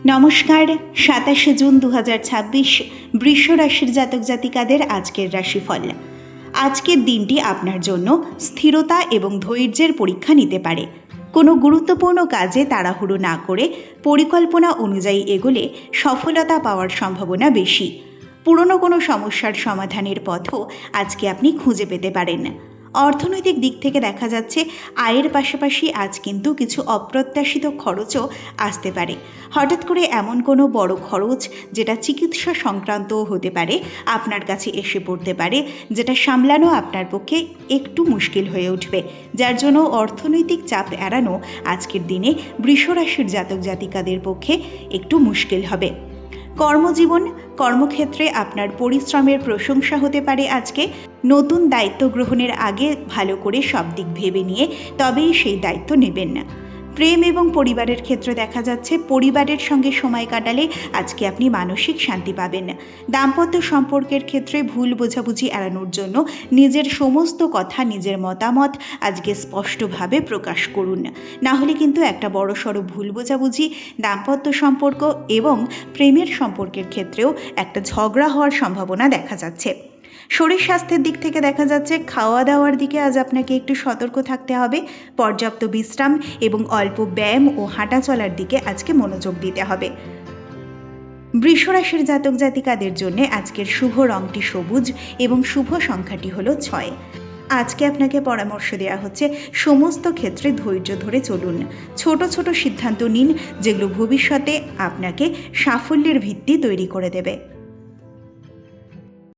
নমস্কার। ২৭শে জুন ২০২৬ বৃষ রাশির জাতক জাতিকাদের আজকের রাশিফল। আজকের দিনটি আপনার জন্য স্থিরতা এবং ধৈর্যের পরীক্ষা নিতে পারে। কোনো গুরুত্বপূর্ণ কাজে তাড়াহুড়ো না করে পরিকল্পনা অনুযায়ী এগোলে সফলতা পাওয়ার সম্ভাবনা বেশি। পুরনো কোনো সমস্যার সমাধানের পথও আজকে আপনি খুঁজে পেতে পারেন। অর্থনৈতিক দিক থেকে দেখা যাচ্ছে আয়ের পাশাপাশি আজ কিন্তু কিছু অপ্রত্যাশিত খরচও আসতে পারে। হঠাৎ করে এমন কোনো বড় খরচ যেটা চিকিৎসা সংক্রান্তও হতে পারে আপনার কাছে এসে পড়তে পারে, যেটা সামলানো আপনার পক্ষে একটু মুশকিল হয়ে উঠবে, যার জন্য অর্থনৈতিক চাপ এড়ানো আজকের দিনে বৃষ রাশির জাতক জাতিকাদের পক্ষে একটু মুশকিল হবে। কর্মক্ষেত্রে আপনার পরিশ্রমের প্রশংসা হতে পারে। আজকে নতুন দায়িত্ব গ্রহণের আগে ভালো করে সব দিক ভেবে নিয়ে তবেই সেই দায়িত্ব নেবেন না। প্রেম এবং পরিবারের ক্ষেত্রে দেখা যাচ্ছে পরিবারের সঙ্গে সময় কাটালে আজকে আপনি মানসিক শান্তি পাবেন। দাম্পত্য সম্পর্কের ক্ষেত্রে ভুল বোঝাবুঝি এড়ানোর জন্য নিজের সমস্ত কথা, নিজের মতামত আজকে স্পষ্টভাবে প্রকাশ করুন, না হলে কিন্তু একটা বড়সড় ভুল বোঝাবুঝি দাম্পত্য সম্পর্ক এবং প্রেমের সম্পর্কের ক্ষেত্রেও একটা ঝগড়া হওয়ার সম্ভাবনা দেখা যাচ্ছে। শরীর স্বাস্থ্যের দিক থেকে দেখা যাচ্ছে খাওয়া দাওয়ার দিকে আজ আপনাকে একটু সতর্ক থাকতে হবে। পর্যাপ্ত বিশ্রাম এবং অল্প ব্যায়াম ও হাঁটা চলার দিকে আজকে মনোযোগ দিতে হবে। বৃষ রাশির জাতক জাতিকাদের জন্য আজকের শুভ রংটি সবুজ এবং শুভ সংখ্যাটি হলো 6। আজকে আপনাকে পরামর্শ দেওয়া হচ্ছে সমস্ত ক্ষেত্রে ধৈর্য ধরে চলুন। ছোট ছোট সিদ্ধান্ত নিন যেগুলো ভবিষ্যতে আপনাকে সাফল্যের ভিত্তি তৈরি করে দেবে।